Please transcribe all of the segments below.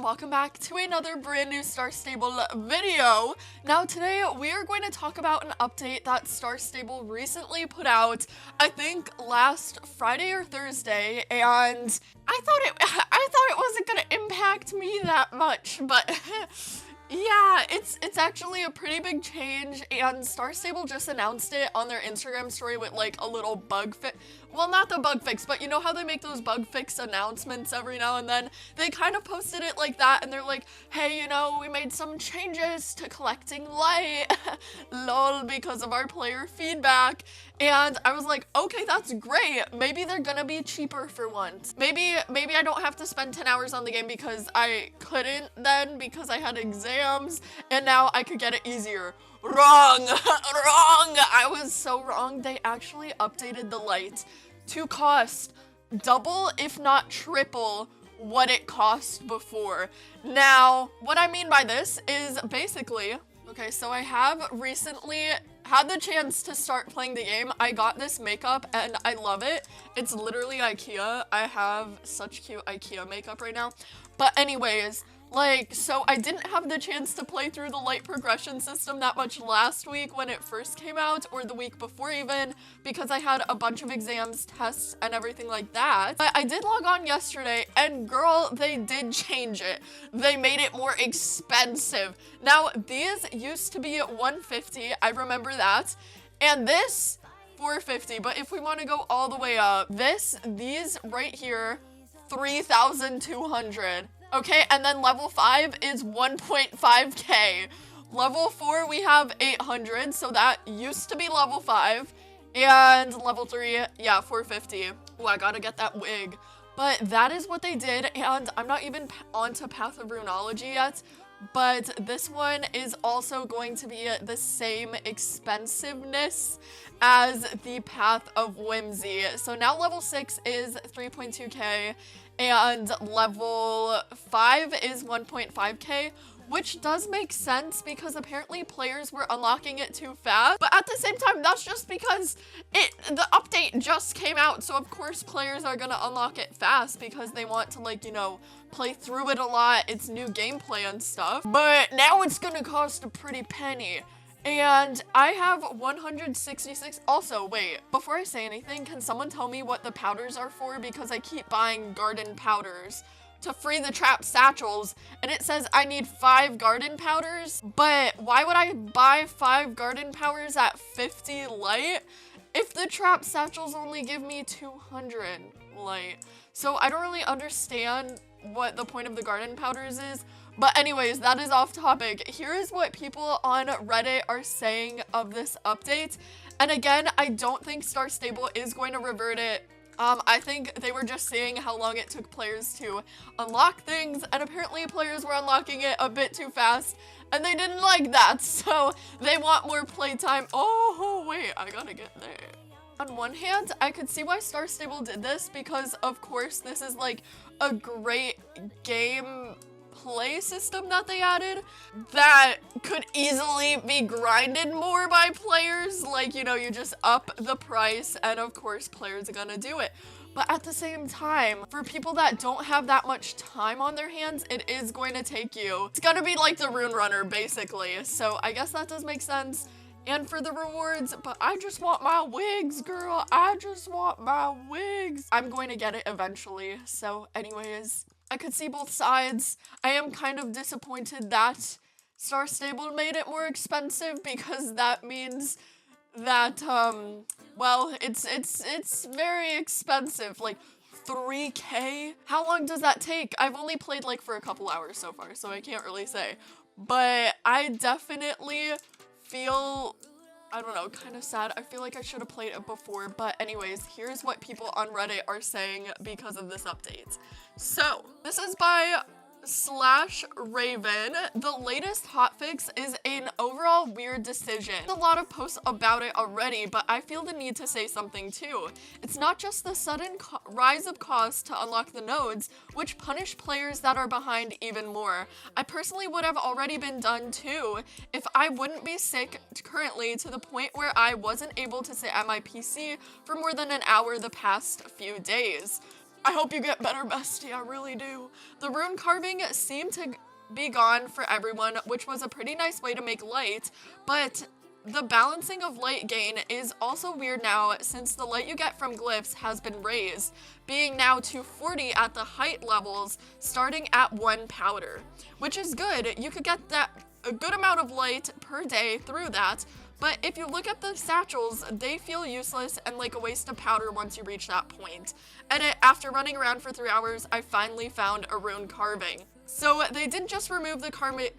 welcome back to another brand new Star Stable video. Now today we are going to talk about an update that Star Stable recently put out, I think last Friday or Thursday, and I thought it wasn't going to impact me that much, but yeah, it's actually a pretty big change, and Star Stable just announced it on their Instagram story with like a little bug fix. Well, not the bug fix, but you know how they make those bug fix announcements every now and then? They kind of posted it like that, and they're like, hey, you know, we made some changes to collecting light, lol, because of our player feedback. And I was like, okay, that's great. Maybe they're gonna be cheaper for once. Maybe I don't have to spend 10 hours on the game because I couldn't then because I had exams, and now I could get it easier. Wrong, wrong. I was so wrong. They actually updated the light to cost double, if not triple, what it cost before. Now, what I mean by this is basically, okay, so I have recently had the chance to start playing the game. I got this makeup and I love it. It's literally IKEA. I have such cute IKEA makeup right now. But anyways, like, so I didn't have the chance to play through the light progression system that much last week when it first came out, or the week before even, because I had a bunch of exams, tests, and everything like that. But I did log on yesterday, and girl, they did change it. They made it more expensive. Now, these used to be at $150, I remember that, and this, $450, but if we want to go all the way up, these right here, $3,200. Okay, and then level 5 is 1.5k. Level 4 we have 800, so that used to be level 5. And level 3, yeah, 450. Oh, I gotta get that wig. But that is what they did, and I'm not even onto Path of Runology yet, but this one is also going to be the same expensiveness as the Path of Whimsy. So now level 6 is 3.2k, and level 5 is 1.5k, which does make sense because apparently players were unlocking it too fast. But at the same time, that's just because the update just came out, so of course players are gonna unlock it fast because they want to, like, you know, play through it a lot. It's new gameplay and stuff. But now it's gonna cost a pretty penny. And I have 166. Also, wait, before I say anything, can someone tell me what the powders are for? Because I keep buying garden powders to free the trap satchels, and it says I need 5 garden powders, but why would I buy 5 garden powders at 50 light if the trap satchels only give me 200 light? So I don't really understand what the point of the garden powders is. But anyways, that is off topic. Here is what people on Reddit are saying of this update. And again, I don't think Star Stable is going to revert it. I think they were just seeing how long it took players to unlock things, and apparently players were unlocking it a bit too fast, and they didn't like that, so they want more playtime. Oh, wait, I gotta get there. On one hand, I could see why Star Stable did this because, of course, this is like a great game play system that they added that could easily be grinded more by players. Like, you know, you just up the price and of course players are gonna do it. But at the same time, for people that don't have that much time on their hands, it is going to take you. It's gonna be like the Rune Runner, basically. So I guess that does make sense. And for the rewards, but I just want my wigs, girl. I just want my wigs. I'm going to get it eventually. So anyways, I could see both sides. I am kind of disappointed that Star Stable made it more expensive because that means that, well, it's very expensive. Like 3k? How long does that take? I've only played like for a couple hours so far, so I can't really say. But I definitely feel, I don't know, kind of sad. I feel like I should have played it before, but anyways, here's what people on Reddit are saying because of this update. So, this is by /Raven. The latest hotfix is an overall weird decision. There's a lot of posts about it already, but I feel the need to say something too. It's not just the sudden rise of cost to unlock the nodes, which punish players that are behind even more. I personally would have already been done too if I wouldn't be sick currently to the point where I wasn't able to sit at my PC for more than an hour the past few days. I hope you get better, bestie, I really do. The rune carving seemed to be gone for everyone, which was a pretty nice way to make light, but the balancing of light gain is also weird now since the light you get from glyphs has been raised, being now 240 at the height levels, starting at 1 powder, which is good. You could get a good amount of light per day through that, but if you look at the satchels, they feel useless and like a waste of powder once you reach that point. And after running around for 3 hours, I finally found a rune carving. So they didn't just remove the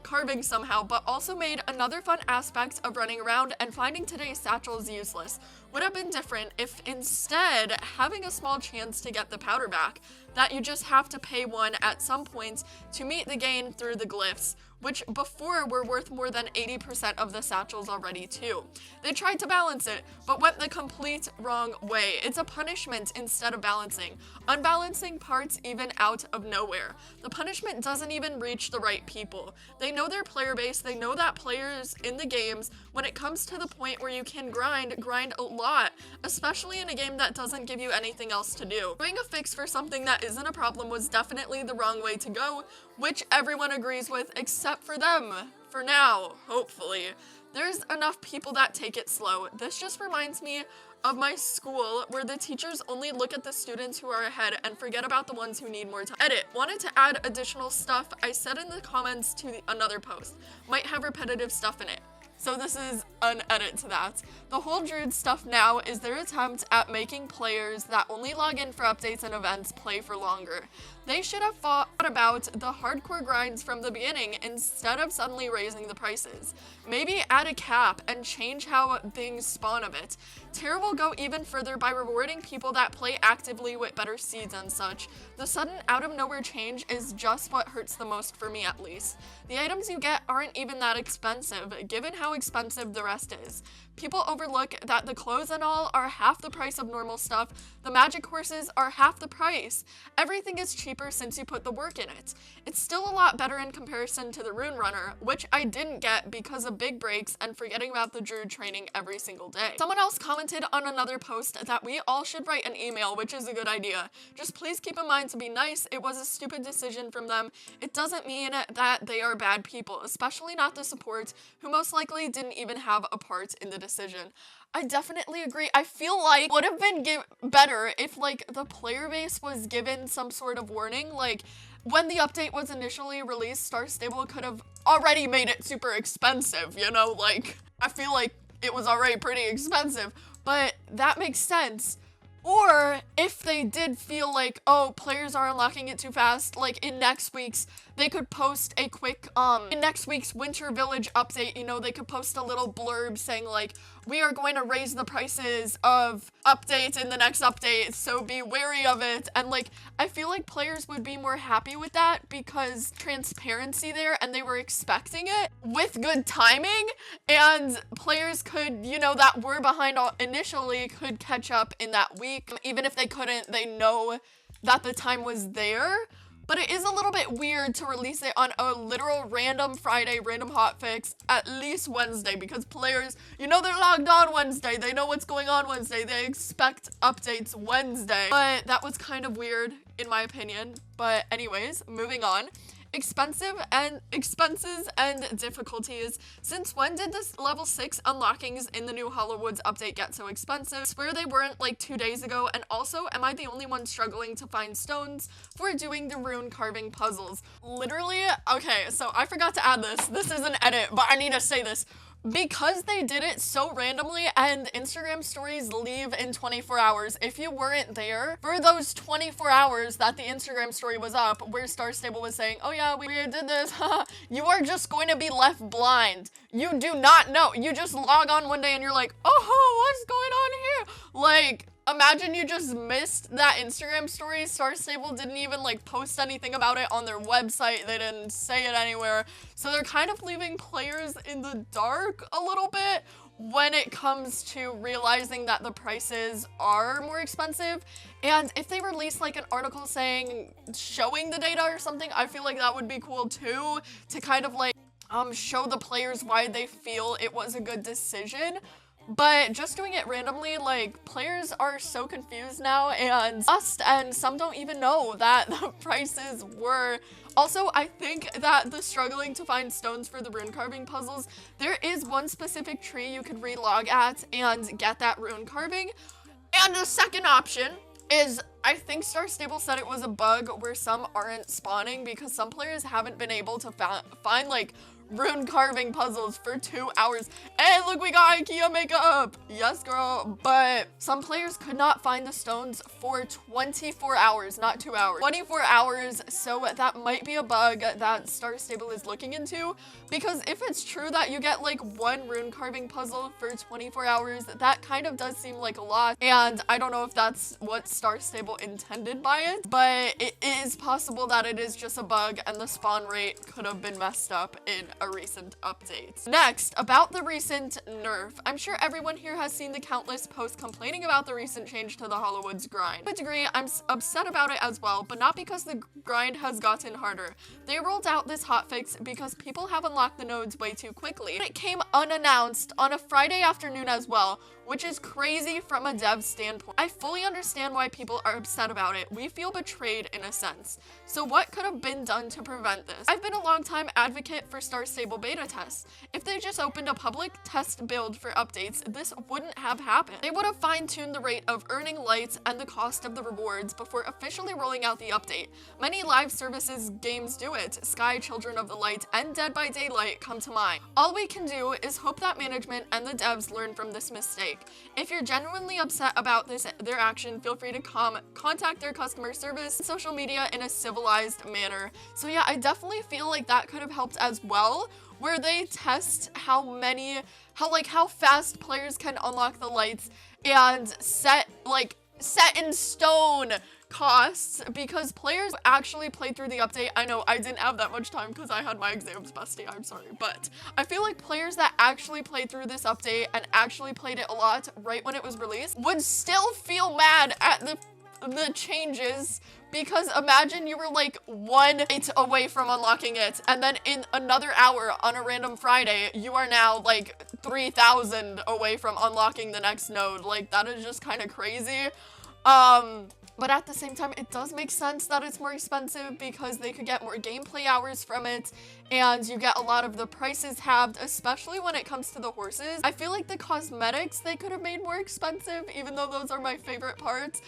carving somehow, but also made another fun aspect of running around and finding today's satchels useless. Would have been different if instead having a small chance to get the powder back, that you just have to pay one at some point to meet the gain through the glyphs, which before were worth more than 80% of the satchels already too. They tried to balance it, but went the complete wrong way. It's a punishment instead of balancing. Unbalancing parts even out of nowhere. The punishment doesn't even reach the right people. They know their player base, they know that players in the games, when it comes to the point where you can grind a lot, especially in a game that doesn't give you anything else to do. Doing a fix for something that isn't a problem was definitely the wrong way to go, which everyone agrees with except for them. For now, hopefully. There's enough people that take it slow. This just reminds me of my school where the teachers only look at the students who are ahead and forget about the ones who need more time. Edit. Wanted to add additional stuff I said in the comments to another post. Might have repetitive stuff in it. So this is an edit to that. The whole Druid stuff now is their attempt at making players that only log in for updates and events play for longer. They should have thought about the hardcore grinds from the beginning instead of suddenly raising the prices. Maybe add a cap and change how things spawn a bit. Tier will go even further by rewarding people that play actively with better seeds and such. The sudden out of nowhere change is just what hurts the most for me at least. The items you get aren't even that expensive, given how expensive the rest is. People overlook that the clothes and all are half the price of normal stuff. The magic horses are half the price. Everything is cheaper since you put the work in it. It's still a lot better in comparison to the Rune Runner, which I didn't get because of big breaks and forgetting about the Druid training every single day. Someone else commented on another post that we all should write an email, which is a good idea. Just please keep in mind to be nice. It was a stupid decision from them. It doesn't mean that they are bad people, especially not the support, who most likely didn't even have a part in the decision. I definitely agree. I feel like it would have been better if like the player base was given some sort of warning. Like when the update was initially released, Star Stable could have already made it super expensive, you know? Like I feel like it was already pretty expensive, but that makes sense. Or if they did feel like, oh, players are unlocking it too fast, like in next week's, they could post a quick, in next week's Winter Village update, you know, they could post a little blurb saying like, we are going to raise the prices of updates in the next update, so be wary of it. And like, I feel like players would be more happy with that because transparency there and they were expecting it with good timing, and players could, you know, that were behind initially could catch up in that week. Even if they couldn't, they know that the time was there. But it is a little bit weird to release it on a literal random Friday, random hotfix, at least Wednesday, because players, you know, they're logged on Wednesday, they know what's going on Wednesday, they expect updates Wednesday. But that was kind of weird, in my opinion. But anyways, moving on. Expenses and difficulties. Since when did this level 6 unlockings in the new Hollowwoods update get so expensive? I swear they weren't like 2 days ago, and also, am I the only one struggling to find stones for doing the rune carving puzzles? Literally, okay, so I forgot to add this. This is an edit, but I need to say this. Because they did it so randomly and Instagram stories leave in 24 hours, if you weren't there for those 24 hours that the Instagram story was up where Star Stable was saying, oh yeah, we did this, you are just going to be left blind. You do not know. You just log on one day and you're like, oh, what's going on here? Like, imagine you just missed that Instagram story. Star Stable didn't even like post anything about it on their website. They didn't say it anywhere. So they're kind of leaving players in the dark a little bit when it comes to realizing that the prices are more expensive. And if they release like an article saying, showing the data or something, I feel like that would be cool too, to kind of like show the players why they feel it was a good decision. But just doing it randomly, like, players are so confused now and lost, and some don't even know that the prices were. Also, I think that the struggling to find stones for the rune carving puzzles, there is one specific tree you could relog at and get that rune carving. And the second option is, I think Star Stable said it was a bug where some aren't spawning because some players haven't been able to find like rune carving puzzles for 2 hours. Hey, look, we got IKEA makeup. Yes, girl. But some players could not find the stones for 24 hours, not 2 hours. 24 hours, so that might be a bug that Star Stable is looking into, because if it's true that you get like one rune carving puzzle for 24 hours, that kind of does seem like a lot, and I don't know if that's what Star Stable intended by it, but it is possible that it is just a bug and the spawn rate could have been messed up in a recent update. Next, about the recent nerf. I'm sure everyone here has seen the countless posts complaining about the recent change to the Hollowoods grind. To a degree, I'm upset about it as well, but not because the grind has gotten harder. They rolled out this hotfix because people have unlocked the nodes way too quickly. It came unannounced on a Friday afternoon as well, which is crazy from a dev standpoint. I fully understand why people are upset about it. We feel betrayed in a sense. So what could have been done to prevent this? I've been a long-time advocate for Star Stable beta tests. If they just opened a public test build for updates, this wouldn't have happened. They would have fine-tuned the rate of earning lights and the cost of the rewards before officially rolling out the update. Many live services games do it. Sky, Children of the Light, and Dead by Daylight come to mind. All we can do is hope that management and the devs learn from this mistake. If you're genuinely upset about their action, feel free to contact their customer service and social media in a civilized manner. So yeah, I definitely feel like that could have helped as well, where they test how fast players can unlock the lights and set in stone costs, because players actually played through the update. I know I didn't have that much time because I had my exams, bestie, I'm sorry, but I feel like players that actually played through this update and actually played it a lot right when it was released would still feel mad at the changes, because imagine you were like 1 night away from unlocking it, and then in another hour on a random Friday, you are now like 3,000 away from unlocking the next node. Like, that is just kind of crazy. But at the same time, it does make sense that it's more expensive because they could get more gameplay hours from it, and you get a lot of the prices halved, especially when it comes to the horses. I feel like the cosmetics they could have made more expensive, even though those are my favorite parts.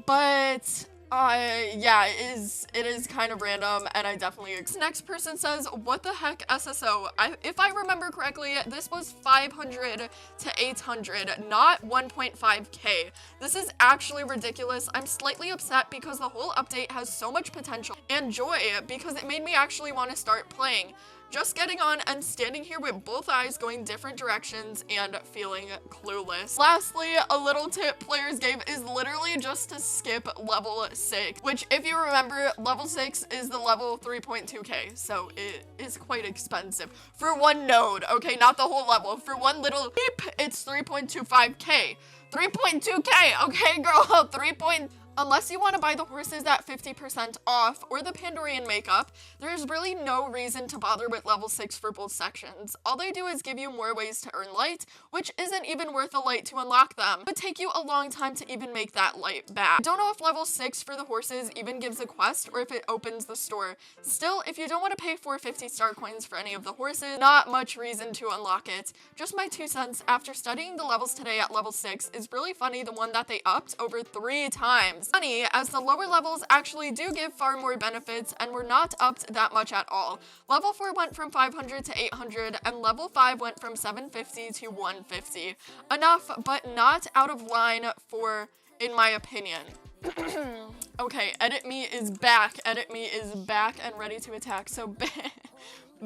But yeah, it is kind of random, and I definitely. This next person says, what the heck, SSO? If I remember correctly, this was 500 to 800, not 1.5k. This is actually ridiculous. I'm slightly upset because the whole update has so much potential and joy, because it made me actually want to start playing. Just getting on and standing here with both eyes going different directions and feeling clueless. Lastly, a little tip players gave is literally just to skip level 6, which, if you remember, level 6 is the level 3.2k, so it is quite expensive for one node, okay, not the whole level. For one little beep, it's 3.25k. 3.2k, okay, girl, Unless you want to buy the horses at 50% off or the Pandorian makeup, there's really no reason to bother with level 6 for both sections. All they do is give you more ways to earn light, which isn't even worth a light to unlock them. It would take you a long time to even make that light back. I don't know if level 6 for the horses even gives a quest or if it opens the store. Still, if you don't want to pay 450 star coins for any of the horses, not much reason to unlock it. Just my 2 cents, after studying the levels today at level 6, is really funny the one that they upped over 3 times. Funny, as the lower levels actually do give far more benefits and were not upped that much at all. Level 4 went from 500 to 800, and level 5 went from 750 to 150. Enough, but not out of line in my opinion. Okay, Edit Me is back. Edit Me is back and ready to attack, so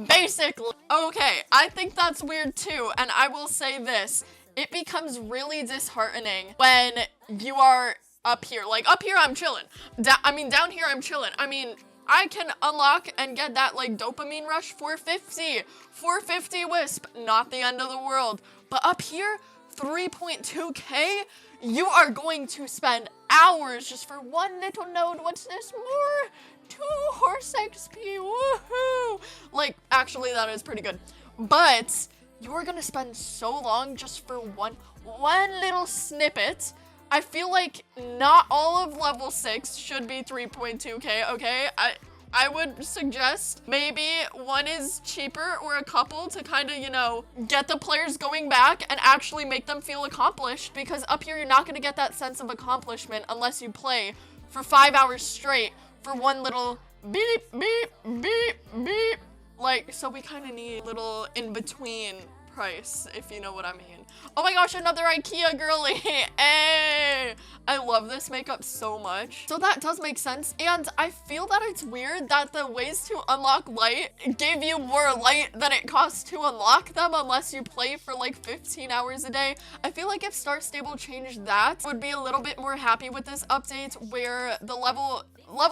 basically. Okay, I think that's weird too, and I will say this. It becomes really disheartening when you are up here. Like, up here, I'm chilling. Down here, I'm chilling. I can unlock and get that, like, dopamine rush 450. 450 Wisp, not the end of the world. But up here, 3.2k, you are going to spend hours just for one little node. What's this? More 2 horse XP, woohoo! Like, actually, that is pretty good. But you are gonna spend so long just for one one little snippet. I feel like not all of level 6 should be 3.2k, okay? I would suggest maybe one is cheaper or a couple to kind of, you know, get the players going back and actually make them feel accomplished, because up here you're not going to get that sense of accomplishment unless you play for 5 hours straight for one little beep, beep, beep, beep. Like, so we kind of need a little in-between price, if you know what I mean. Oh my gosh, another IKEA girly. Hey, I love this makeup so much. So that does make sense, and I feel that it's weird that the ways to unlock light gave you more light than it costs to unlock them unless you play for like 15 hours a day. I feel like if Star Stable changed that, I would be a little bit more happy with this update, where the level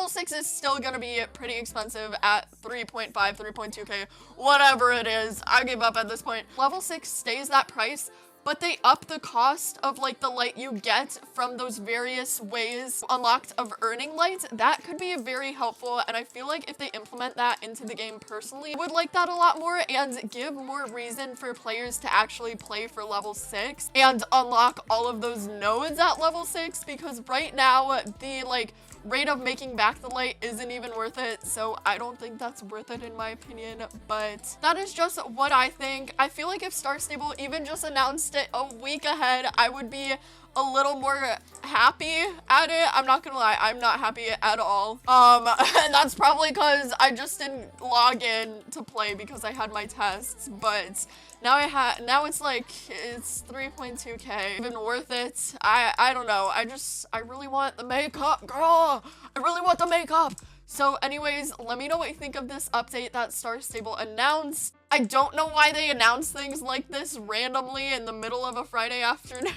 6 is still gonna be pretty expensive at 3.5, 3.2k, whatever it is. I give up at this point. Level 6 stays that price, but they up the cost of like the light you get from those various ways unlocked of earning light. That could be very helpful, and I feel like if they implement that into the game personally, I would like that a lot more and give more reason for players to actually play for level 6 and unlock all of those nodes at level 6, because right now the like rate of making back the light isn't even worth it, so I don't think that's worth it in my opinion. But that is just what I think. I feel like if Star Stable even just announced it a week ahead, I would be a little more happy at it. I'm not gonna lie, I'm not happy at all. And that's probably because I just didn't log in to play because I had my tests, but now it's like, it's 3.2k, even worth it. I don't know. I really want the makeup, girl. I really want the makeup. So anyways, let me know what you think of this update that Star Stable announced. I don't know why they announce things like this randomly in the middle of a Friday afternoon,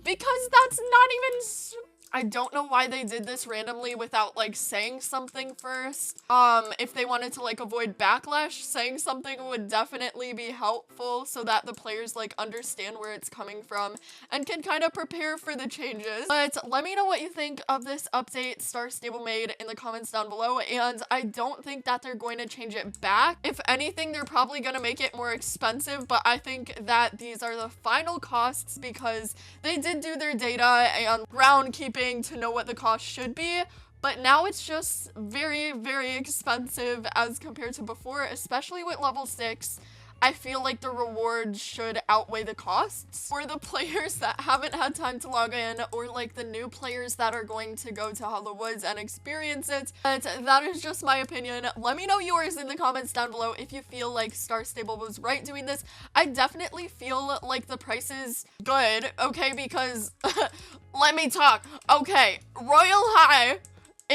because that's not even... I don't know why they did this randomly without like saying something first. If they wanted to like avoid backlash, saying something would definitely be helpful so that the players like understand where it's coming from and can kind of prepare for the changes. But let me know what you think of this update Star Stable made in the comments down below, and I don't think that they're going to change it back. If anything, they're probably going to make it more expensive, but I think that these are the final costs because they did do their data and groundkeeping to know what the cost should be, but now it's just very, very expensive as compared to before, especially with level 6. I feel like the rewards should outweigh the costs for the players that haven't had time to log in, or like the new players that are going to go to Hollow Woods and experience it. But that is just my opinion. Let me know yours in the comments down below if you feel like Star Stable was right doing this. I definitely feel like the price is good, okay, because let me talk. Okay, Royal High.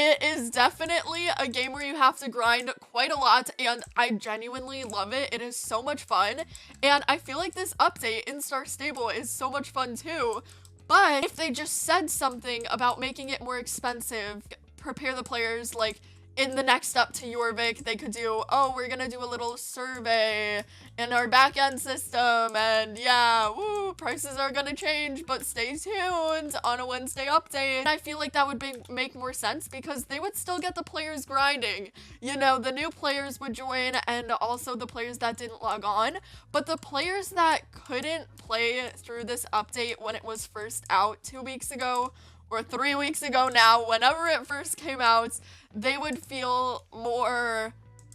It is definitely a game where you have to grind quite a lot, and I genuinely love it. It is so much fun, and I feel like this update in Star Stable is so much fun too. But if they just said something about making it more expensive, prepare the players, like in the next up to Jorvik, they could do, oh, we're gonna do a little survey in our back-end system, and yeah, woo, prices are gonna change, but stay tuned on a Wednesday update. And I feel like that would make more sense because they would still get the players grinding. You know, the new players would join and also the players that didn't log on, but the players that couldn't play through this update when it was first out 2 weeks ago, or 3 weeks ago now, whenever it first came out, they would feel more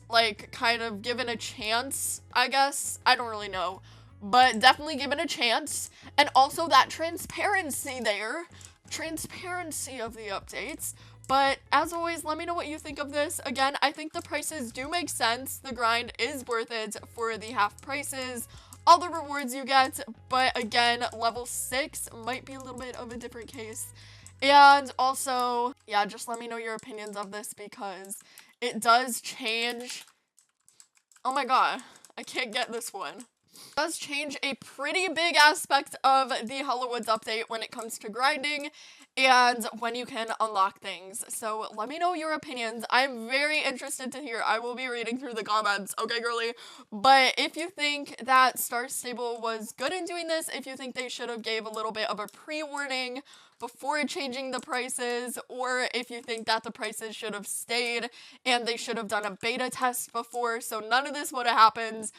like kind of given a chance, I guess. I don't really know, but definitely given a chance. And also that transparency there, transparency of the updates. But as always, let me know what you think of this. Again, I think the prices do make sense. The grind is worth it for the half prices, all the rewards you get, but again, level 6 might be a little bit of a different case. And also, yeah, just let me know your opinions of this because it does change. Oh my god, I can't get this one. It does change a pretty big aspect of the Hollow Woods update when it comes to grinding and when you can unlock things. So let me know your opinions. I'm very interested to hear. I will be reading through the comments, okay, girly? But if you think that Star Stable was good in doing this, if you think they should have gave a little bit of a pre-warning before changing the prices, or if you think that the prices should have stayed and they should have done a beta test before so none of this would have happened.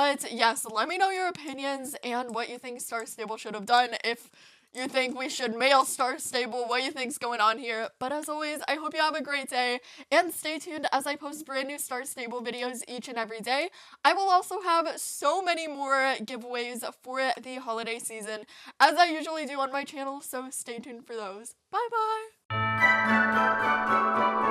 But yes, let me know your opinions and what you think Star Stable should have done. If you think we should mail Star Stable, what you think's going on here. But as always, I hope you have a great day, and stay tuned as I post brand new Star Stable videos each and every day. I will also have so many more giveaways for the holiday season, as I usually do on my channel, so stay tuned for those. Bye bye!